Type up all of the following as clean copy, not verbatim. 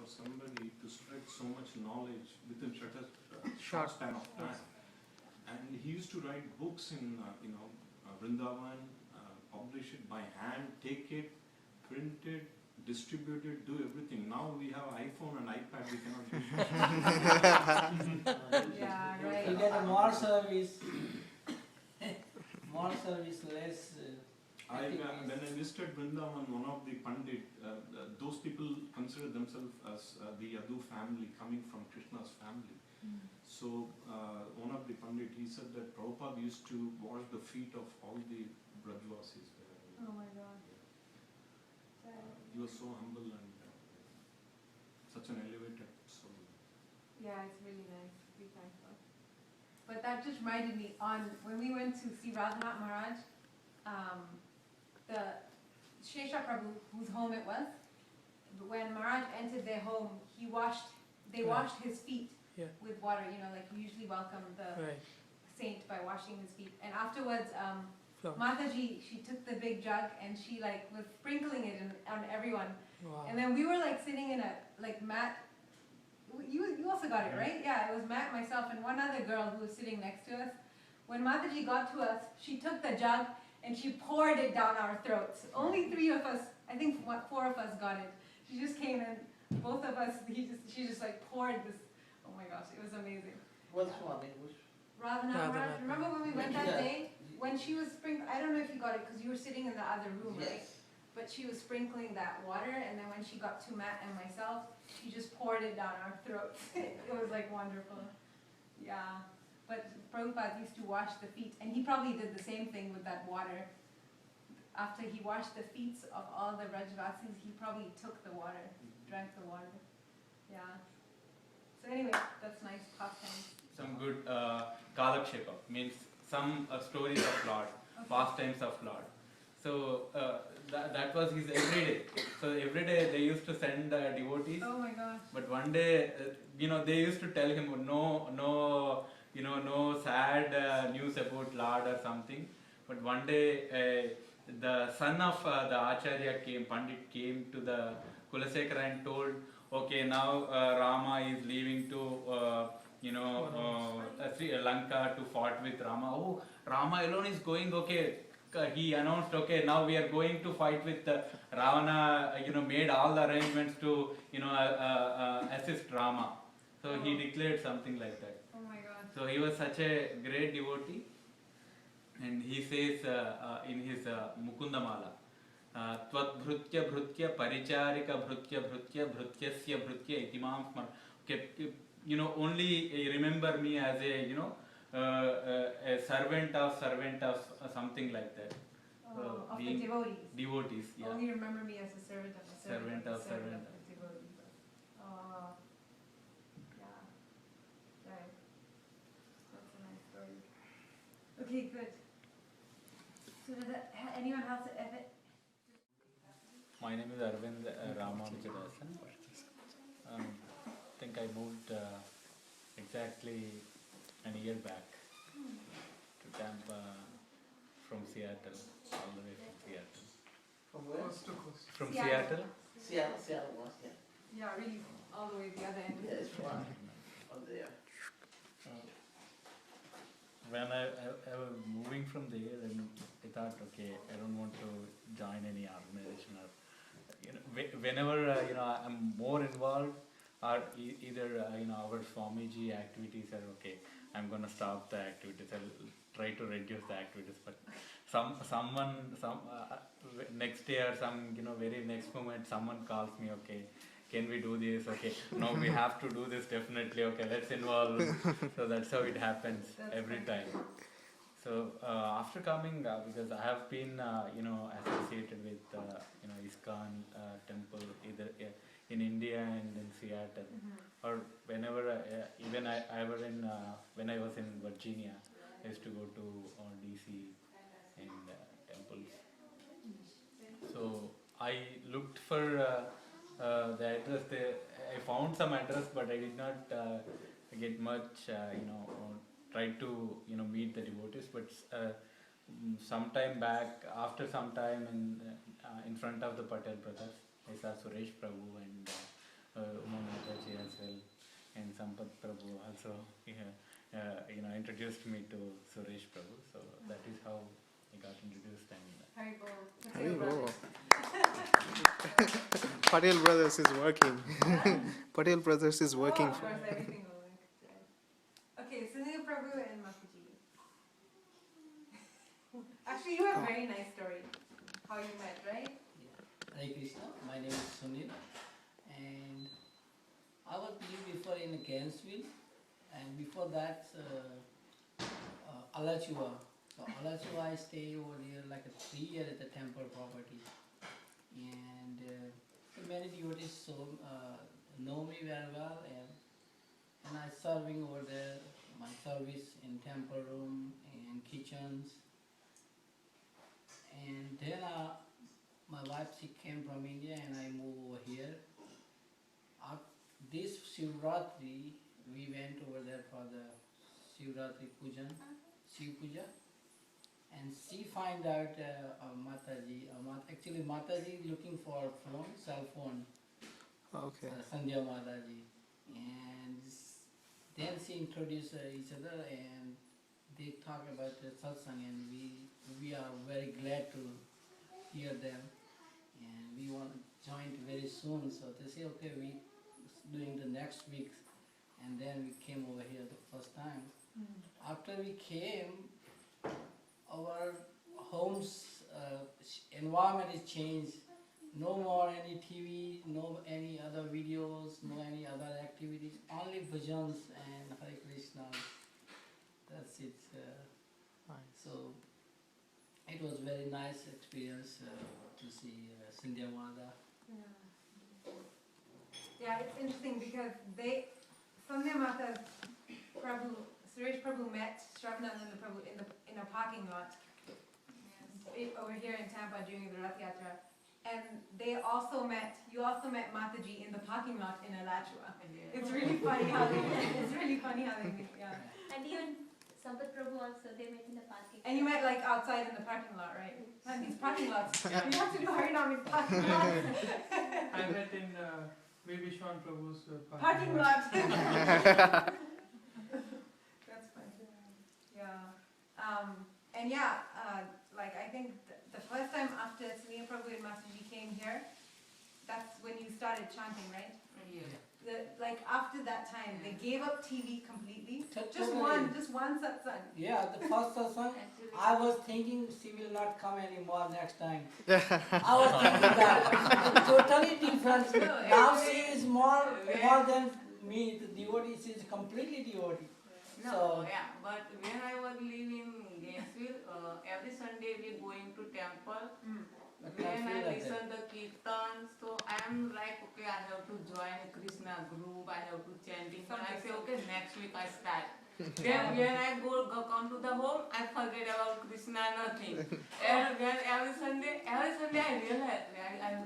somebody to spread so much knowledge within such a short span of time. And he used to write books in, Vrindavan, publish it by hand, take it, print it, distribute it, do everything. Now we have iPhone and iPad, we cannot do it. Yeah, right. You get more service, less. When I visited Vrindavan, one of the Pandit, those people consider themselves as the Yadu family, coming from Krishna's family. So one of the Pandit, he said that Prabhupada used to wash the feet of all the Brajvasis. Oh my God. He was so humble and such an elevated soul. Yeah, it's really nice to be thankful. But that just reminded me, when we went to see Radhanath Maharaj, the Shesha Prabhu, whose home it was, when Maharaj entered their home, they washed his feet with water, like you usually welcome the saint by washing his feet. And afterwards, Mataji, she took the big jug and she was sprinkling it on everyone. Wow. And then we were sitting in a mat. You also got it, right? Yeah, it was Matt, myself, and one other girl who was sitting next to us. When Mataji got to us, she took the jug and she poured it down our throats. Only 3 of us, I think 4 of us got it. She just came and both of us, she just poured this. Oh my gosh, it was amazing. What's one? It was. Radhanath, remember when we went that day? When she was sprinkling, I don't know if you got it because you were sitting in the other room, right? But she was sprinkling that water, and then when she got to Matt and myself, she just poured it down our throats. It was wonderful. Yeah. But Prabhupada used to wash the feet, and he probably did the same thing with that water. After he washed the feet of all the Rajvasis, he probably took the water, drank the water. Yeah. So anyway, that's nice pastimes. Some good Kalakshepa, means some stories of Lord, pastimes of Lord. So that was his everyday. So every day they used to send devotees. Oh my gosh. But one day, they used to tell him no sad news about Lord or something. But one day, the son of the Acharya Pandit came to the Kulasekara and told, okay, now Rama is leaving to Sri Lanka to fight with Rama. Oh, Rama alone is going, okay. He announced, okay, now we are going to fight with Ravana, made all the arrangements to, assist Rama. So he declared something like that. Oh my God. So he was such a great devotee. And he says in his Mukundamala, Tvat bhrutya bhrutya paricharika bhrutya bhrutya bhrutyasya bhrutya itimam smar. Okay, only remember me as a servant of something like that. Of the devotees. Devotees, yeah. Only remember me as a servant of a servant of a servant. devotee. Yeah. Right. That's a nice story. Okay, good. So does anyone else have it? My name is Arvind Ramanujadan. I think I moved exactly a year back to Tampa from Seattle, all the way from Seattle. From where? Coast to coast. From Seattle. Seattle? Seattle was, Yeah, really, all the way the other end. Yeah, it's far. From there. When I was moving from there, and I thought, okay, I don't want to join any organization or, whenever I'm more involved, or either our Swamiji activities are okay, I'm gonna stop the activities. I'll try to reduce the activities. But someone next day or very next moment, someone calls me, okay, can we do this? Okay, no, we have to do this definitely. Okay, let's involve. So that's how it happens every time. So after coming, because I have been associated with ISKCON temple either in India and in Seattle, or whenever even I was in when I was in Virginia, I used to go to DC and temples. So I looked for the address there. I found some address, but I did not get much. Tried to meet the devotees, but some time back, after some time in front of the Patel brothers, I saw Suresh Prabhu and introduced me to Suresh Prabhu, so that is how I got introduced. And Hari Bol. Patel Brothers is working. Patel Brothers is working. Oh, of course, everything will link. Okay, Sunil Prabhu and Mataji. Actually, you have a very nice story. How you met, right? Hare Krishna, my name is Sunil, and I was living before in Gainesville, and before that, Alachua. So Alachua, I stay over there like 3 years at the temple property, and so many devotees know me very well, and I serving over there, my service in temple room and kitchens, and then my wife, she came from India and I moved over here. This Shivratri, we went over there for the Shivratri Pujan, Shiv Puja, and she find out Mataji, actually Mataji looking for a phone, cell phone, Okay. Sandhya Mataji, and then she introduced each other and they talk about the Satsang, and we are very glad to hear them. And we want to join very soon, so they say, okay, we doing the next week, and then we came over here the first time. After we came, our home's environment is changed. No more any TV, no any other videos, no any other activities, only bhajans and Hare Krishna. That's it. So it was very nice experience to see Sandhya Mata. Yeah, it's interesting because Sandhya Mata Prabhu, Suresh Prabhu met Shravananda Prabhu in a parking lot over here in Tampa during the Rath Yatra. And you also met Mataji in the parking lot in Alachua. It's really funny how they meet, yeah. And even Sampath Prabhu also, they met in the parking. And you met like outside in the parking lot, right? Man, these parking lots, we have to do Harinam in parking lots. I met in Vishwan Prabhu's Parking lot. That's funny. Yeah. And yeah, like I think the first time after Sunil Prabhu and Masterji came here, that's when you started chanting, right? Like after that time, they gave up TV completely. Just one satsang. Yeah, the first satsang, I was thinking she will not come anymore next time. I was thinking that. Totally different. Now she is more than me, the devotee, she is completely devotee. No, yeah, but when I was living in Gainesville, every Sunday we going to temple. When I listen the kirtan, so I am like, okay, I have to join a Krishna group, I have to chanting. So I say, okay, next week I start. Then when I go come to the home, I forget about Krishna, nothing. And when every Sunday I realize,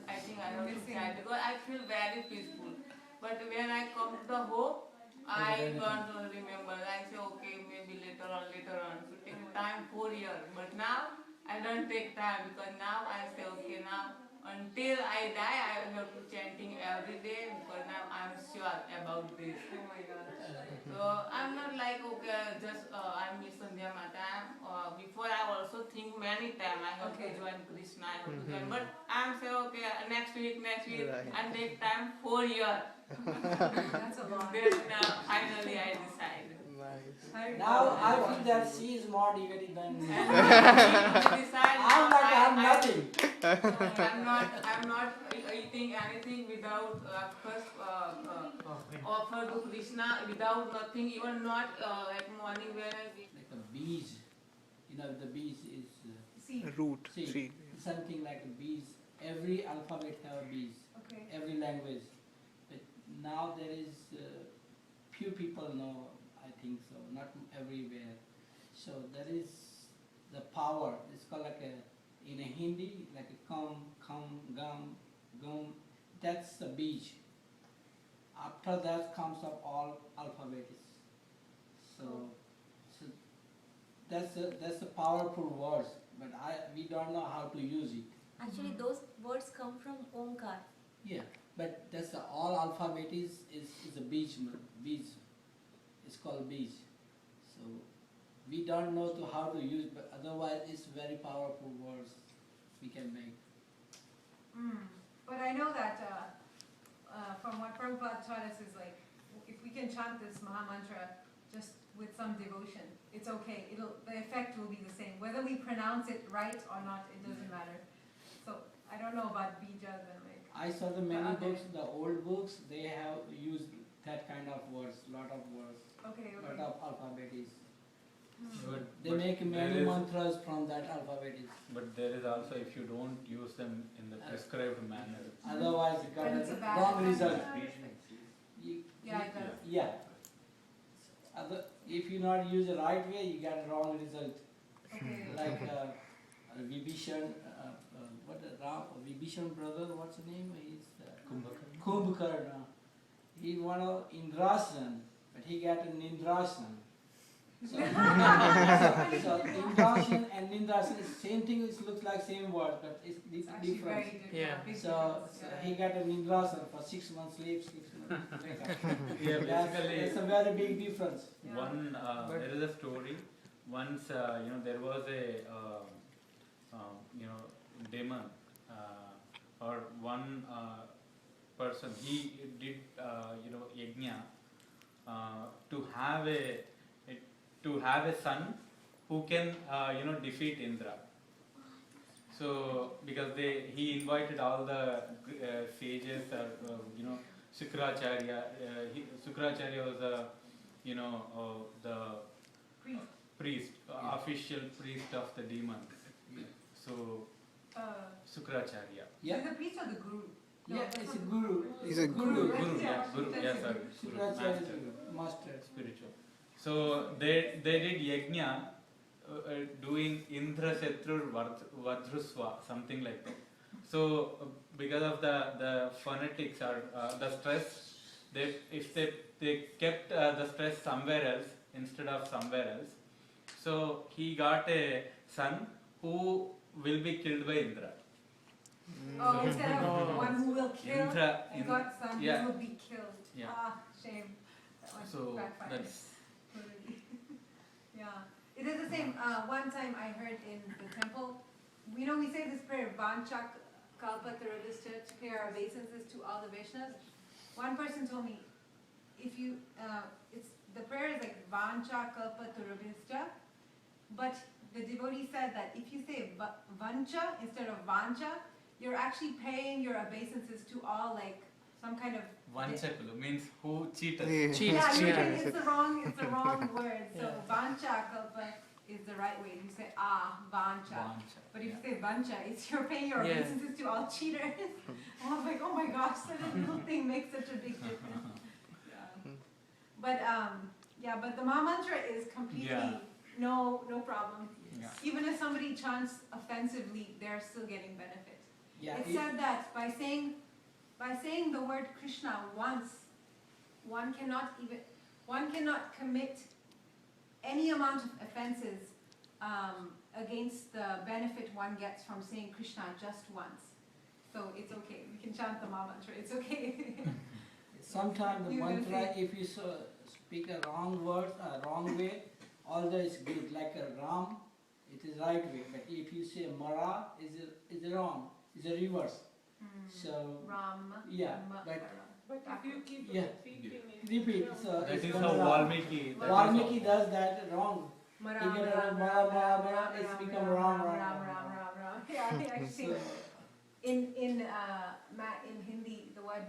I think I have to chant because I feel very peaceful. But when I come to the home, I don't remember. I say, okay, maybe later on. So take time 4 years. But now I don't take time because now I say, okay, now until I die, I have to chanting every day because now I'm sure about this. Oh my God. So I'm not like, okay, just I miss Sandhya Mata. Before I also think many times I have to join Krishna, I have to join. But I'm say, okay, next week, Right. and take time 4 years. That's a lot. Then finally I decide. Nice. Now I feel that she is more devoted than me. Decide I'm like, I'm nothing. I'm not eating anything without first offer to Krishna, without nothing, even not like morning when I eat. Like a bees. The bees is Root. seed. Seed. Something like a bees. Every alphabet have bees. Okay. Every language. But now there is few people know, I think so, not everywhere. So there is the power. It's called like in a Hindi, like a kam, gum. That's the beach. After that comes up all alphabets. So that's the powerful words, but we don't know how to use it. Actually, those words come from Omkar. Yeah, but that's all alphabet is a beach. Beach. It's called beach. So we don't know how to use, but otherwise it's very powerful words we can make. But I know that from what Prabhupada taught us is like, if we can chant this Maha Mantra just with some devotion, it's okay. The effect will be the same. Whether we pronounce it right or not, it doesn't matter. So I don't know about Bijas and like. I saw the many books, the old books, they have used that kind of words, lot of words, Okay. lot of alphabets. But, They but make there many is- mantras from that alphabets. But there is also, if you don't use them in the prescribed manner, Otherwise, you got Then it's a a bad wrong effect. result. Yeah, it does. Yeah. If you not use the right way, you get a wrong result. Okay. Like Vibhishan, Vibhishan brother, what's the name? He's Kumbhakarna. He wanted Indrasan, but he got an Nindrasan. So, so Indrasan and Nindrasan is same thing. It looks like same word, but it's Actually different. very different. Yeah. Big So difference, he got an Indrasan for 6 months sleep, 6 months wake up. yeah, basically. That's a very big difference. Yeah. One, there is a story. Once, there was a, demon, or one person. He did, yajna to have a son who can, defeat Indra. So because he invited all the sages, Sukracharya. Sukracharya was the priest, official priest of the demon. So Sukracharya. Yeah, Is it the priest or the guru? No, yeah, that's it's a not- guru. He's a guru. Guru, Yeah, yeah, Guru, that's yes, a sir. guru. Guru, Sukracharya is master, a master. spiritual. So they did yajna doing Indra Shatrur Vajrusva, something like that. So because of the phonetics or the stress, if they kept the stress somewhere else instead of somewhere else, so he got a son who will be killed by Indra. Oh, instead of one who will kill, Indra, you got some yeah. who will be killed. Yeah. Ah, shame. That one So backfired. that's Totally. Yeah. It is the same. One time I heard in the temple, we say this prayer, Vanchak Kalpatarabhishta, to pay our obeisances to all the Vaishnavas. One person told me, if you, the prayer is like Vancha Kalpatarabhishta, but the devotee said that if you say Vancha instead of Vancha, you're actually paying your obeisances to all like some kind of Vanchakulu means who cheated. Yeah. yeah, Cheers. it's the wrong word. So vancha kalpa is the right way. You say vancha. Vancha. But if you say vancha, you're paying your Yeah. obeisances to all cheaters. And I was like, oh my gosh, such a little thing makes such a big difference. Yeah. But the Maha Mantra is completely Yeah. no problem. Yeah. Even if somebody chants offensively, they're still getting benefit. Yeah, It said that by saying the word Krishna once, one cannot commit any amount of offenses against the benefit one gets from saying Krishna just once. So it's okay. We can chant the Maha Mantra. It's okay. sometimes the You will mantra, if you speak a wrong word, a wrong way, although it's good, like a Ram, it is right way. But if you say Mara, is wrong. It's a reverse. So Ram. yeah, Ma- but But if you keep Yeah. repeating it, repeat. So That it's is gonna how wrong. Valmiki. Valmiki does that wrong. Mara, You get a Mara, it's become wrong. Yeah, I actually So, in Hindi the word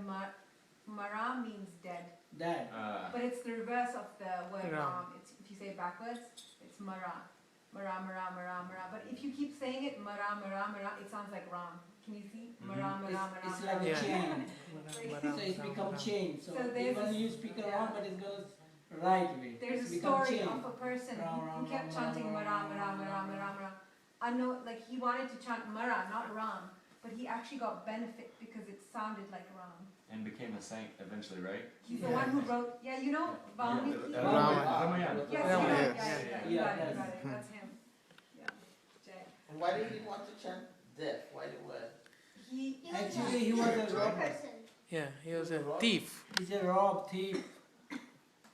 Mara means dead. that. But it's the reverse of the word Ram. Ram. If you say it backwards, it's Mara. Mara, Mara, Mara, Mara. But if you keep saying it, Mara, Mara, Mara, it sounds like Ram. Can you see? Mara, Mara, Mara, It's Mara. like a Yeah. chain. So it's become chain. So, So there's even a- you speak yeah. wrong, but it goes right way. There's It's a become story chain. of a person Ram, who Ram, kept Ram, chanting Ram, Mara, Ram, Mara, Ram, Mara, Ram, Mara, Mara. Like he wanted to chant Mara, not Ram. But he actually got benefit because it sounded like Ram. And became a saint eventually, right? He's the one who wrote, Valmiki? Yeah, Ramayana. Yes, Rama, yeah, yes. yeah, you got it. That's him. Yeah. Jay. And why did he want to chant death? Why did what? He Actually, he was a robber. person. Yeah, he was a thief. He's a rob thief.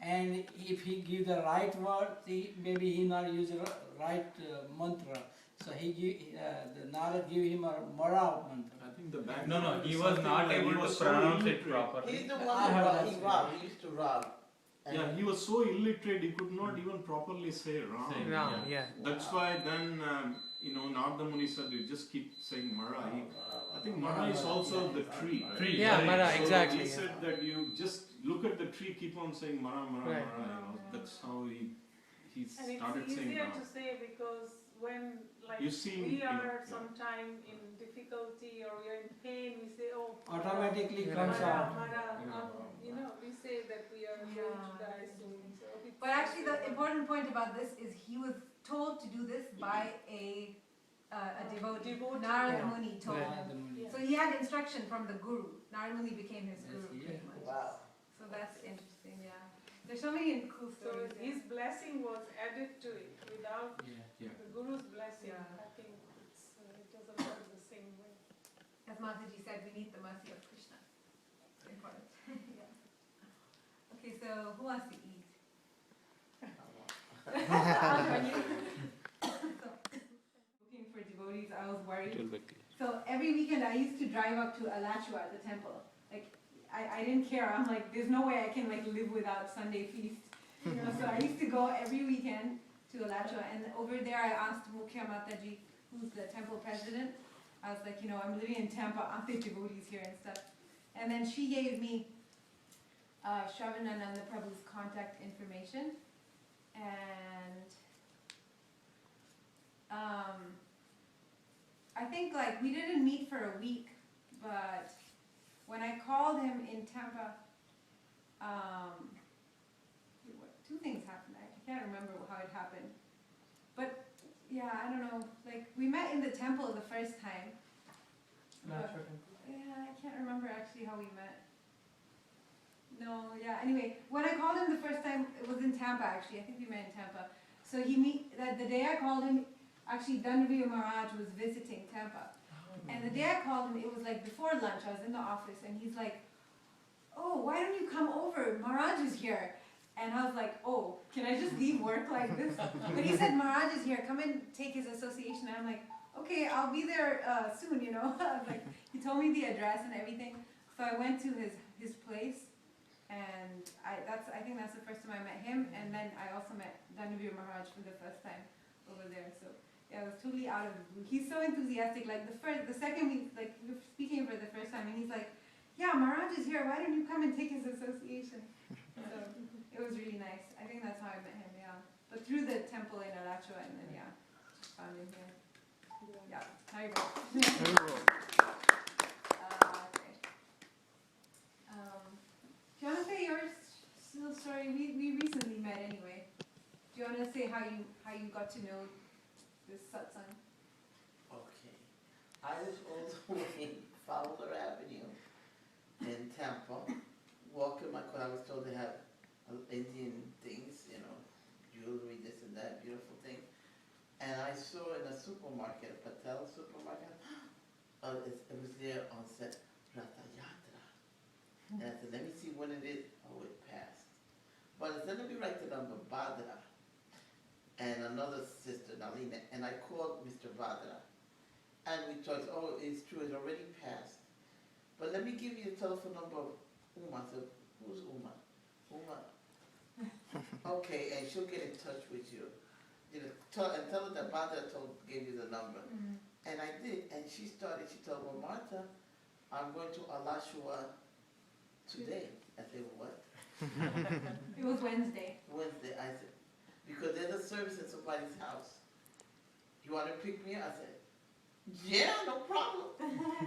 and if he give the right word, maybe he not use the right mantra. So he give the Narad give him a Mara mantra. I think the back. No, he was not able to pronounce it properly. He's the one I who heard robbed. that. He robbed. He used to rob. And Yeah, he was so illiterate he could not even properly say Ram. Say Ram, yeah. That's why then Narada Muni said you just keep saying Mara. I think Mara is also the tree. Right? Tree, Yeah, right. Mara, So exactly. he yeah. said that you just look at the tree, keep on saying Mara, Mara, Right. Mara. That's how he And started it's saying easier Ram. to say because when like You see, we are yeah. sometime in difficulty or we are in pain, we say, oh, Automatically Yeah. comes Mara, out. Mara, Yeah. we say that we are going to die soon. So it's But actually, the important point about this is he was told to do this by a devotee. Devotee, Narada yeah. Muni told Right. him. Yeah. So he had instruction from the guru. Narada Muni became his Yes, guru, he pretty is. much. wow. So that's interesting, yeah. There's so many cool So stories. his blessing was added to it. Without Yeah. the guru's blessing, Yeah. I think it doesn't work the same way. As Mataji said, we need the mercy of Krishna. It's important. yeah. Okay, so who wants to eat? I'll join you. So, looking for devotees, I was worried. So every weekend I used to drive up to Alachua, the temple. Like, I didn't care. I'm like, there's no way I can like live without Sunday feast. You know, so I used to go every weekend to Alachua, and over there I asked Mukhya Mataji, who's the temple president. I was like, I'm living in Tampa, aren't there devotees here and stuff? And then she gave me Shravanananda Prabhu's contact information, and I think like we didn't meet for a week, but when I called him in Tampa, two things happened. I can't remember how it happened, but yeah, I don't know. Like we met in the temple the first time. Natural. Yeah, I can't remember actually how we met. No, yeah. Anyway, when I called him the first time, it was in Tampa actually. I think we met in Tampa. So the day I called him, actually Dandavi Maharaj was visiting Tampa. And the day I called him, it was like before lunch. I was in the office, and he's like, "Oh, why don't you come over? Maharaj is here." And I was like, "Oh, can I just leave work like this?" But he said, "Maharaj is here. Come and take his association." And I'm like, "Okay, I'll be there soon." I was like, he told me the address and everything. So I went to his place, and I think that's the first time I met him. And then I also met Dandavi Maharaj for the first time over there. So. Yeah, it was totally out of the blue. He's so enthusiastic. Like the second week, like we were speaking for the first time, and he's like, "Yeah, Maharaj is here. Why don't you come and take his association?" So it was really nice. I think that's how I met him. Yeah, but through the temple in Alachua, and then just found him here. Yeah, Haribo. Okay. Do you want to say your story? We recently met anyway. Do you want to say how you got to know this satsang? Okay. I was all the way Fowler Avenue in Tampa, walking my car. I was told they have Indian things, jewelry, this and that, beautiful thing. And I saw in a supermarket, Patel supermarket, it was there on set, Ratha Yatra. And I said, let me see when it is. Oh, it passed. But I said, let me write the number, Badra. And another sister, Nalina, and I called Mr. Vadra. And we talked, oh, it's true, it's already passed. But let me give you the telephone number of Uma. I said, who's Uma? Uma. Okay, and she'll get in touch with you. Tell her that Vadra gave you the number. Mm-hmm. And I did, and she told, well, Martha, I'm going to Alachua today. I said, what? It was Wednesday. Wednesday. I said, because there's a service at somebody's house. You want to pick me up? I said, yeah, no problem.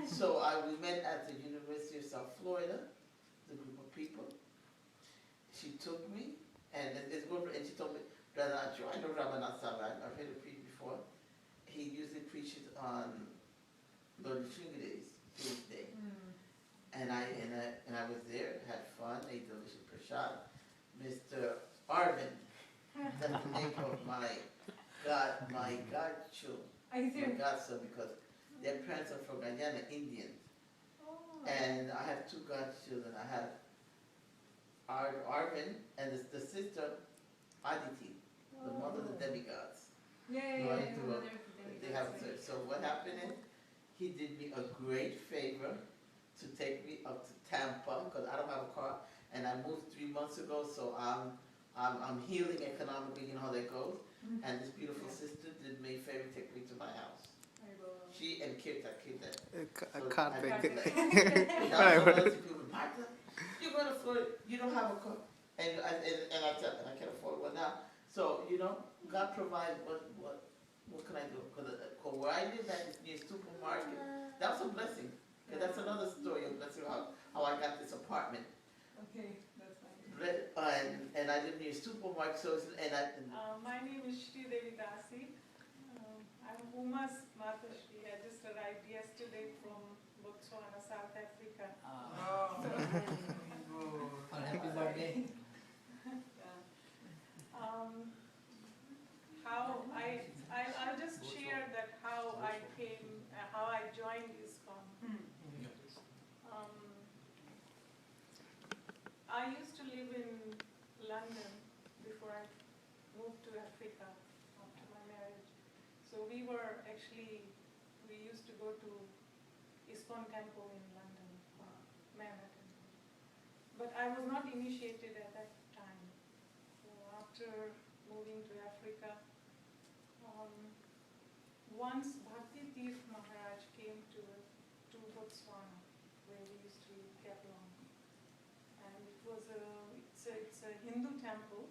So we met at the University of South Florida, the group of people. She took me, and it's good, and she told me, Brother Ancho, I know Ramana Savan, I've heard him preach before. He usually preaches on Lord Shingade's Tuesday. And I was there, had fun, ate delicious prasad. Mr. Arvind, that's the name of my godchildren, my godson, because their parents are from Guyana, Indians. Oh. And I have two godchildren. I have Arvin, and the sister, Aditi, the mother of the demigods. Yeah, Right, yeah, to, the mother of the demigods, They have right. so what happened is, he did me a great favor to take me up to Tampa, because I don't have a car, and I moved 3 months ago, so I'm healing economically, you know how that goes. And this beautiful sister did me a favor, take me to my house. She and Kirta. Karthik. Martha, you're going to Florida, you don't have a car. And I said, and I can't afford one now. So, you know, God provides what can I do? Because where I live at is near supermarket. That was a blessing. And that's another story of blessing, how I got this apartment. Okay, that's fine. And I live near supermarket, so My name is Shri Devi Dasi. I'm Uma's Mata Shri. I just arrived yesterday from Botswana, South Africa. Happy birthday. I'll just share that how I came, how I joined ISKCON. I used to live in London before I moved to Africa after my marriage. So we used to go to ISKCON temple in London, Manhattan. But I was not initiated at that time. So after moving to Africa, once Bhakti Maharaj came to Botswana, where we used to get along. And it's a Hindu temple,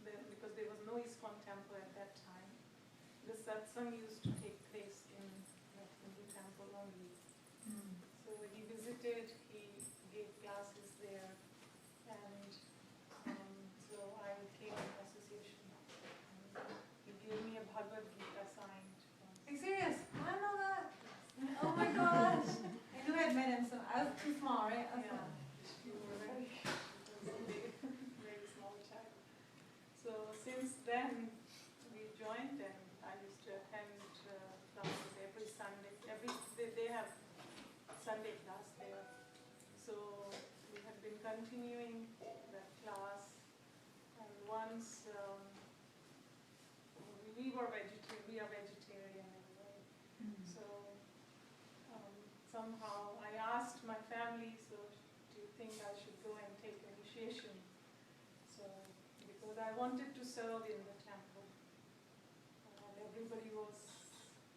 because there was no ISKCON temple at that time. The Satsang used to take place in that Hindu temple only. So he visited, he gave classes there, and so I came in association. And he gave me a Bhagavad Gita signed. Are you serious? I know that. Oh my gosh. I knew I'd met him, so I was too small, right? Yeah, you were very, very small child. So since then, we joined, and I used to attend classes every Sunday. They have Sunday class there. So we have been continuing that class, and once we are vegetarian anyway. So somehow I asked my family, so do you think I should go and take initiation? So because I wanted to serve in the temple, and everybody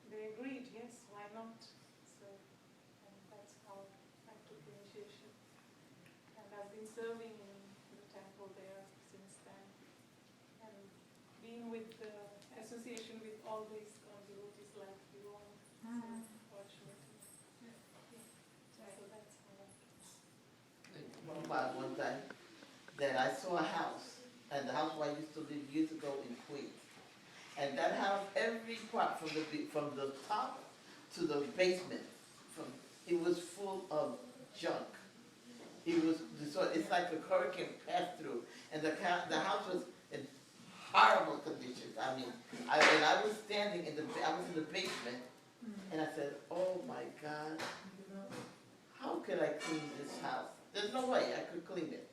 they agreed, yes, why not? So and that's how I took initiation, and I've been serving in the temple there since then, and being with the association with all these devotees like you all. So fortunately. So that's how about one time that I saw a house, and the house where I used to live years ago in Queens. And that house, every part from the top to the basement, it was full of junk. It's like a hurricane passed through, and the house was in horrible conditions. I mean, I was standing in the basement, and I said, "Oh my God, how could I clean this house? There's no way I could clean it."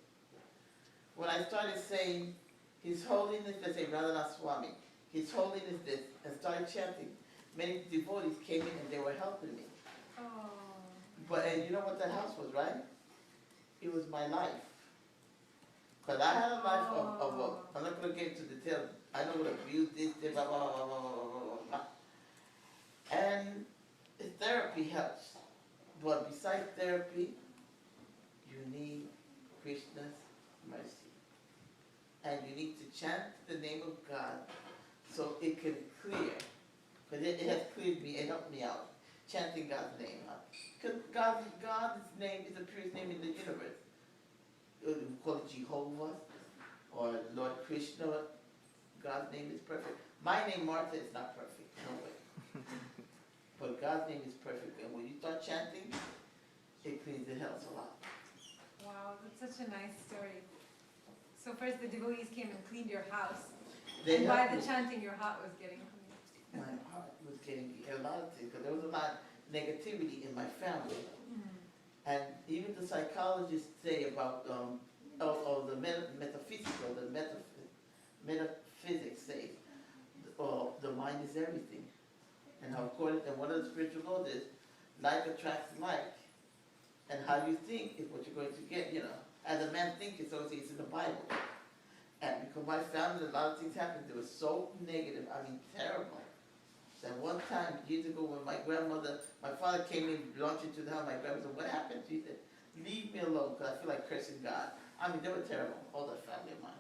When I started saying, "His Holiness," they say, Radhanath Swami, "His Holiness this," and started chanting, many devotees came in and they were helping me. And you know what that house was, right? It was my life. Because I had a life of I'm not going to get into details. I know what abuse this, blah, blah, blah, blah, blah, blah, blah. And therapy helps. But besides therapy, you need Krishna's mercy. And you need to chant the name of God so it can clear. Because it has cleared me, it helped me out. Chanting God's name. Because God's name is the purest name in the universe. We call it Jehovah or Lord Krishna. God's name is perfect. My name, Martha, is not perfect. No way. But God's name is perfect. And when you start chanting, it cleans, it helps a lot. Wow, that's such a nice story. So first the devotees came and cleaned your house. They And by helped the me. chanting, your heart was getting clean. My heart was getting a lot of things, because there was a lot of negativity in my family. And even the psychologists say about of the metaphysical, the metaphysics say, the mind is everything. And how according to one of the spiritual laws is, like attracts like. And how you think is what you're going to get, you know. As a man thinks, it's in the Bible. And because my family, a lot of things happened, they were so negative, I mean terrible. That one time, years ago, when my father came in, launched into the house, my grandmother said, what happened? She said, leave me alone, because I feel like cursing God. I mean, they were terrible, all the family of mine.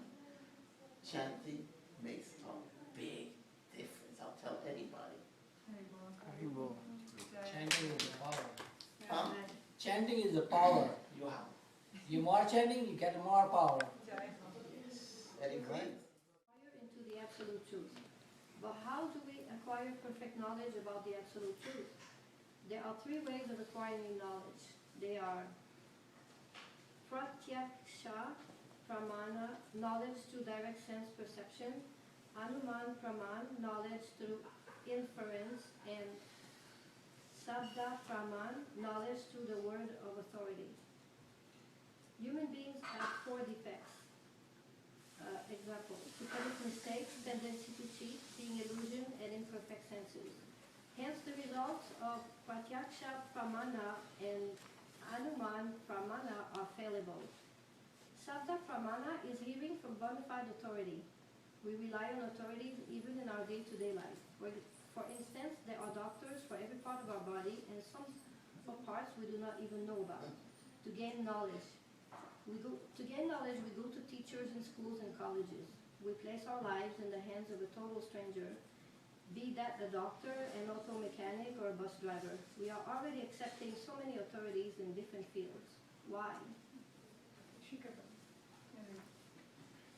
Chanting makes a big difference, I'll tell anybody. Chanting is the power. Huh? Chanting is the power. Wow. You more chanting, you get more power. Anybody? Into the absolute truth. But how do we acquire perfect knowledge about the absolute truth? There are three ways of acquiring knowledge. They are pratyaksha pramana, knowledge through direct sense perception, anuman praman, knowledge through inference, and sabda praman, knowledge through the word of authority. Human beings have four defects. Example, to commit mistakes, tendency to cheat, being illusion, and imperfect senses. Hence the results of pratyaksha pramana and anuman pramana are fallible. Sabda pramana is hearing from bona fide authority. We rely on authorities even in our day-to-day life. For instance, there are doctors for every part of our body, and some for parts we do not even know about. To gain knowledge, we go to teachers in schools and colleges. We place our lives in the hands of a total stranger, be that a doctor, an auto mechanic, or a bus driver. We are already accepting so many authorities in different fields. Why?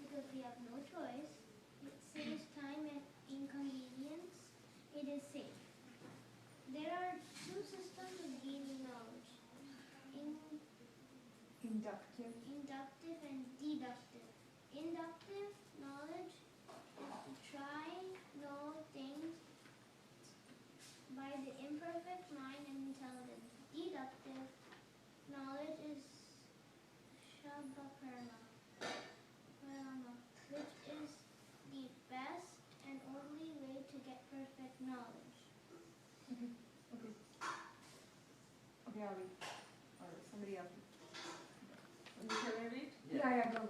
Because we have no choice. It saves time and inconvenience. It is safe. There are two systems of gaining knowledge. Inductive and deductive. Inductive knowledge is to try know things by the imperfect mind and intelligence. Deductive knowledge is shabbaparama, which is the best and only way to get perfect knowledge. Okay, I'll read. Or somebody else. Shall I read? Yeah, go.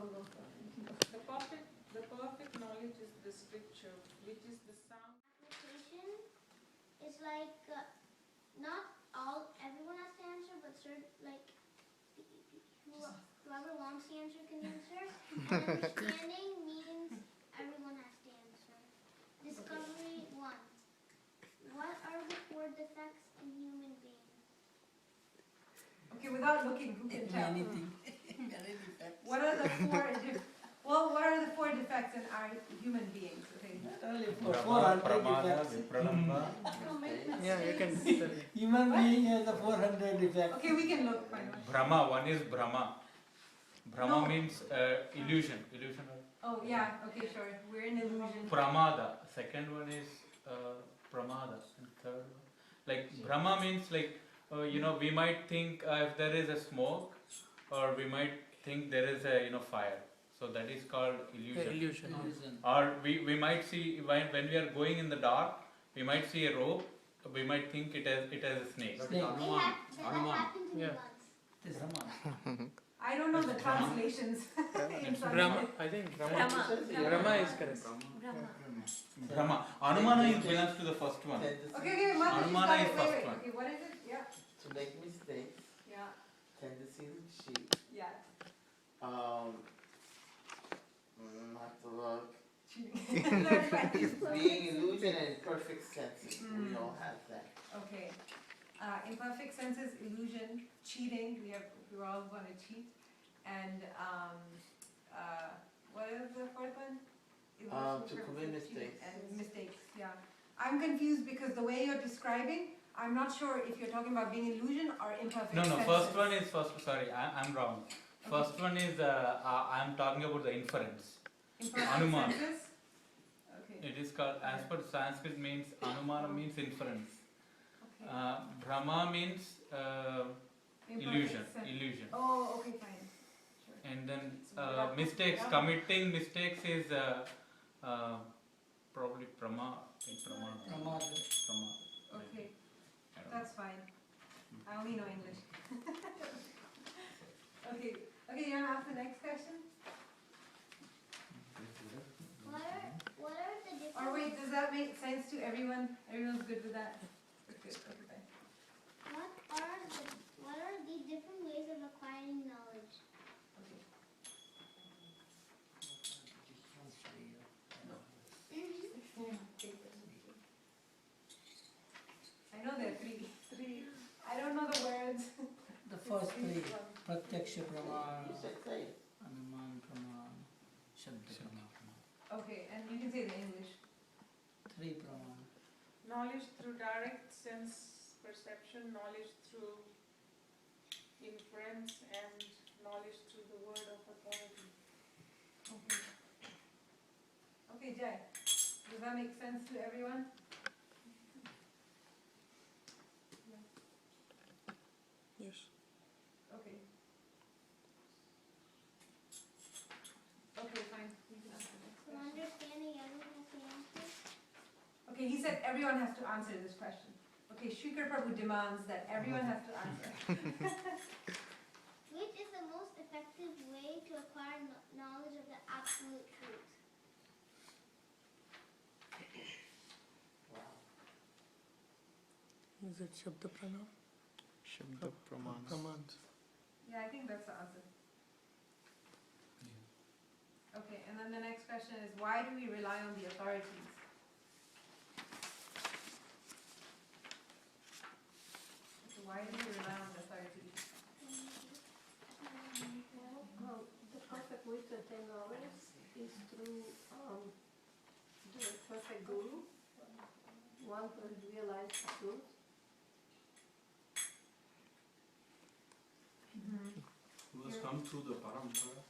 The perfect knowledge is the scripture, which is the sound. Application is like not everyone has to answer, but whoever wants the answer can answer. And understanding means everyone has to answer. Discovery 1. What are the 4 defects in human beings? Okay, without looking, who can tell? Anything. What are the 4 defects in our human beings? Okay. Only Brahma, 400 Pramada, defects. Vipralamba. Yeah, you can. Human being has a 400 defects. Okay, we can look. Fine. Brahma, one is Brahma. Brahma No. means illusion. Illusion. Oh yeah, okay, sure. We're in illusion. Pramada. Second one is Pramada. And third one. Like Brahma means like, we might think if there is a smoke, or we might think there is a fire. So that is called illusion. Illusion. Or we might see when we are going in the dark, we might see a rope. We might think it has a snake. Snake. That happened to me Yeah. once. It is Brahma. I don't know the translations. in Brahma, Sanskrit. I think Brahma is correct. Brahma. Anumana belongs to the first one. Okay, Mother, Anumana is first wait. one. Okay, what is it? Yeah. To make mistakes, Yeah. tendency to cheat, Yeah. not to look, Cheating. being illusion and perfect senses. We all have that. Okay. Imperfect senses, illusion, cheating. We're all going to cheat. And what is the fourth one? Illusion, To commit mistakes. And mistakes. Yeah. I'm confused because the way you're describing, I'm not sure if you're talking about being illusion or imperfect No, senses. first one is Sorry, I'm wrong. First one is I'm talking about the inference. Imperfect Anumana. senses? Okay. It is called, as per Sanskrit means Anumana means inference. Okay. Brahma means Imperfect illusion. sense. Illusion. Oh, okay, fine. Sure. And then So mistakes, yeah. committing mistakes is probably pramad. Okay, I don't that's fine. I only know English. Okay, okay, you want to ask the next question? What are the different? Or wait, does that make sense to everyone? Everyone's good with that? Good, okay, fine. What are the different ways of acquiring knowledge? Okay. I know there are three. I don't know the words. The first three, Each one. Pratyaksha Praman, You said say. Anuman Praman, Shabda Praman. Okay, and you can say the English. Three Praman. Knowledge through direct sense perception, knowledge through inference, and knowledge through the word of authority. Okay. Okay, Jai. Does that make sense to everyone? Yes. Okay. Okay, fine. You can answer this So question. understanding everyone has the answer. Okay, he said everyone has to answer this question. Okay, Shrikar Prabhu demands that everyone has to answer. Which is the most effective way to acquire knowledge of the absolute truth? Is it Shabda Pranam? Shabda Praman. Yeah, I think that's the answer. Okay, and then the next question is, why do we rely on the authorities? Okay, why do we rely on the authorities? The perfect way to attain knowledge is through the perfect guru, one who has realized the truth. Who has come through the parampara.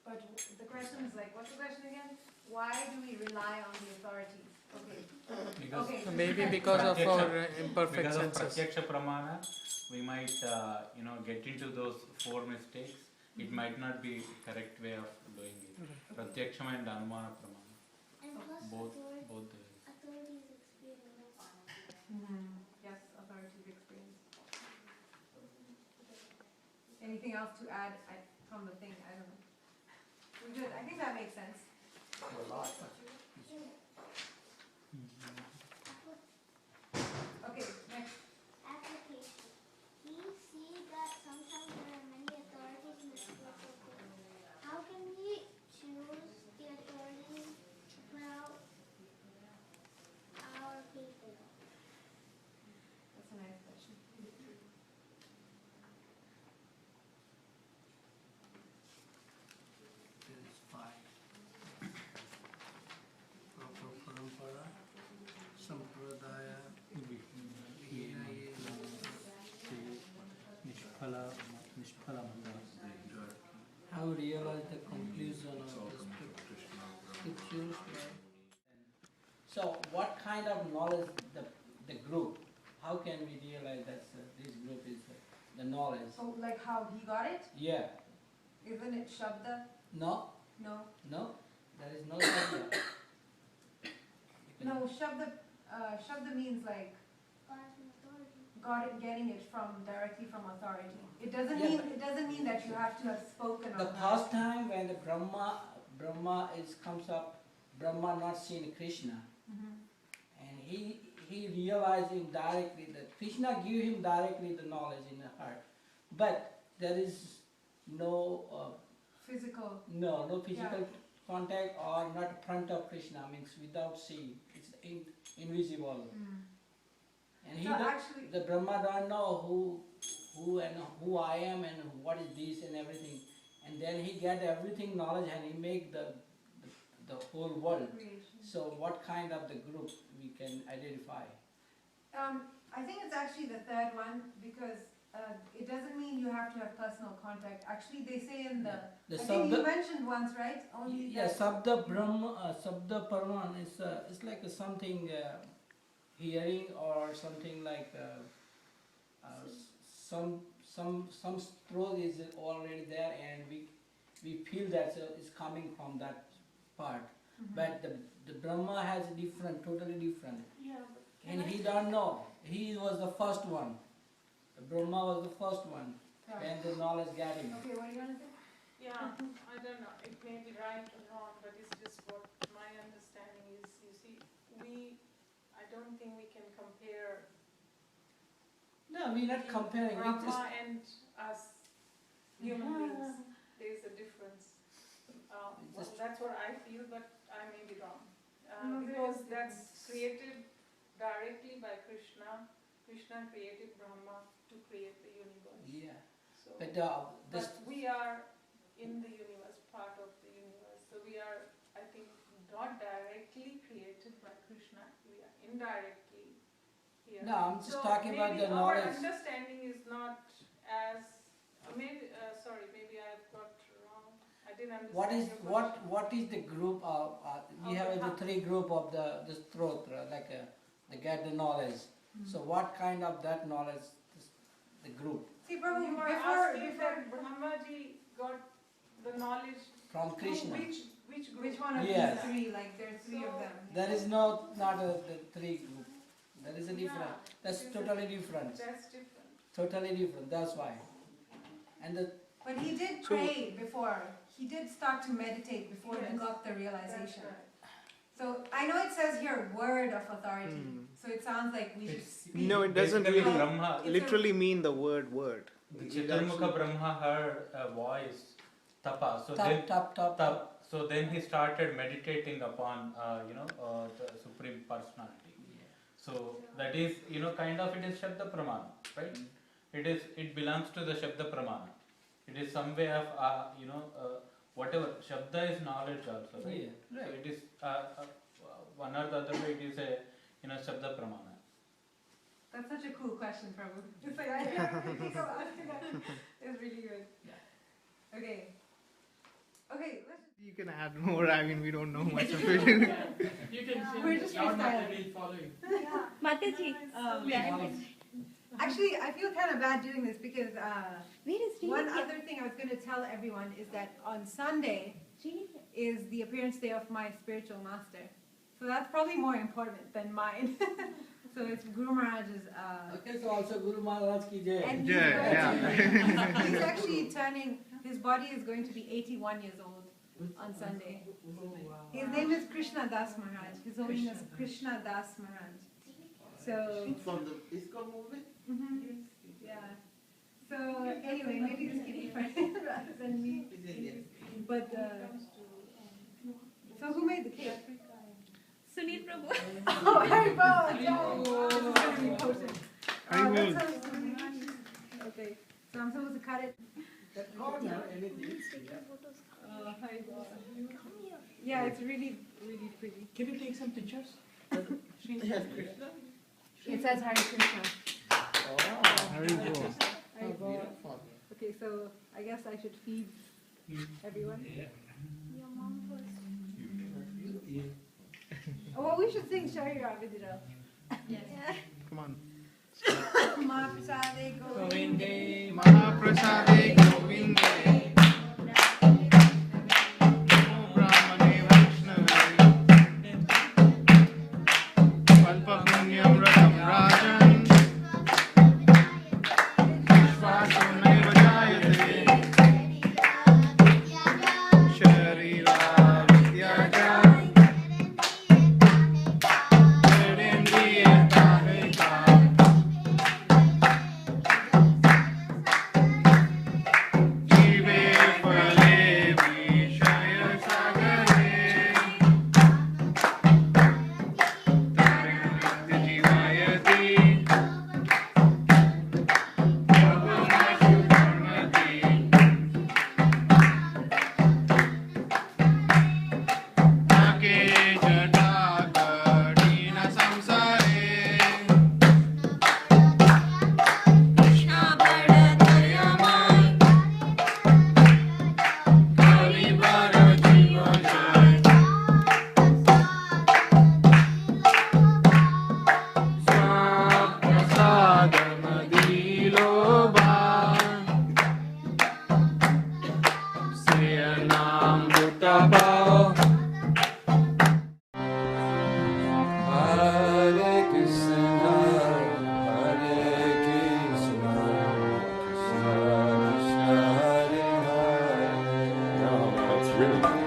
But the question is like, what's the question again? Why do we rely on the authorities? Okay. Because Okay. Maybe because of our imperfect because of senses. pratyaksha pramana, we might get into those four mistakes. It might not be correct way of doing it. Pratyaksham and anumana pramana, And plus both the ways. authorities experience. Yes, authorities experience. Anything else to add from the thing? I don't know. We're good. I think that makes sense. Okay, next. Application. We see that sometimes there are many authorities in the spiritual field. How can we choose the authorities to put out our people? That's a nice question. There is five. Proper Parampara, Sampradaya, How realize the conclusion of the scriptures? So, what kind of knowledge the group? How can we realize that this group is the knowledge? So, like how he got it? Yeah. Isn't it Shabda? No. No. No. There is no Shabda. No, Shabda means like getting it directly from authority. It doesn't mean that you have to have spoken. The first time when the Brahma comes up, Brahma not seeing Krishna, and he realizing directly that Krishna give him directly the knowledge in the heart, but there is no physical. No physical contact or not front of Krishna, means without seeing, it's invisible. And the Brahma don't know who I am and what is this and everything. And then he get everything knowledge and he make the whole world. Creation. So what kind of the group we can identify? I think it's actually the third one because it doesn't mean you have to have personal contact. Actually, they say in I think you mentioned once, right? Only Sabda Brahma, Sabda Paraman is it's like something hearing or something like some truth is already there, and we feel that it's coming from that part. But the Brahma has different, totally different. Yeah, And he don't know. He was the first one. The Brahma was the first one. And the knowledge got him. Okay, what do you want to say? yeah, I don't know, it may be right or wrong, but it's just what my understanding is. You see, I don't think we can compare No, we're not comparing. We just, Brahma and us human beings. There is a difference. Well, that's what I feel, but I may be wrong. No, there Because is that's created directly by Krishna. Krishna created Brahma to create the universe. yeah. So, But but we are in the universe, part of the universe. So we are, I think, not directly created by Krishna. We are indirectly here. No, I'm just So talking about maybe the our knowledge. understanding is not as maybe. Maybe I've got wrong. I didn't understand. What is your question. what is the group of? We Of have the the heart. three group of the throat, like they get the knowledge. So what kind of that knowledge? The group See, Prabhu, You are asking that Brahmaji got the knowledge from through Krishna. which group? which one of Yes. these three? Like, there are three of So- them. There is not the three group. There is a different. Yeah, That's it is totally different. That's different. Totally different. That's why. And the But he did So- pray before. He did start to meditate before he Yes. got the That's realization. right. So I know it says here word of authority. So it sounds like we should It's- speak. No, it doesn't Basically, really Brahma, It's a- literally mean the word. the It Chaturmukha actually- Brahma heard a voice, tapa. So top, then, top, top, tap. So then he started meditating upon, the Supreme Personality. So that is, kind of it is Shabda Pramana, right? It belongs to the Shabda Pramana. It is some way of, whatever. Shabda is knowledge also, right? Yeah, So right. it is, one or the other way, it is a, Shabda Pramana. That's such a cool question, Prabhu. It's like, I never think of asking that. It's really good. Yeah. Okay. Okay, let's You can add more. I mean, we don't know much of it. You can We're just freestyling. following. Mataji, Actually, I feel kind of bad doing this because where is one Srini? other thing I was going to tell everyone is that on Sunday Srini? is the appearance day of my spiritual master. So that's probably more important than mine. So it's Guru Maharaj's. Okay, so also Guru Maharaj ki jai. And he's actually turning, his body is going to be 81 years old on Sunday. His name is Krishna Das Maharaj. His whole name is Krishna Das Maharaj. So, From the ISKCON movement? yeah. So anyway, maybe this could be fun rather than me. But, so who made the cake? Sunil Prabhu. Oh, Haribol! Oh, this is going to be potent. Haribol. That sounds really. Okay, so I'm supposed to cut it. Haribol. Yeah, it's really, really pretty. Can you take some pictures? Yes, Krishna. It says Hare Krishna. Haribol. Haribol. Okay, so I guess I should feed everyone. Your mom was. Oh, well, we should sing Shari Ravidira. Come on. Mahaprasade Govinde. Mahaprasade Govinde. Namo Brahmane Vaishnave. Kalpa Punyam Ratam Rajan. Vishwaso Naiva Jayate. Sharira Vidyaja. Vedendriya Kaheka. Jive ka pao. Hare Krishna, Hare Krishna, Krishna Krishna, Hare Hare. Oh, that's really good.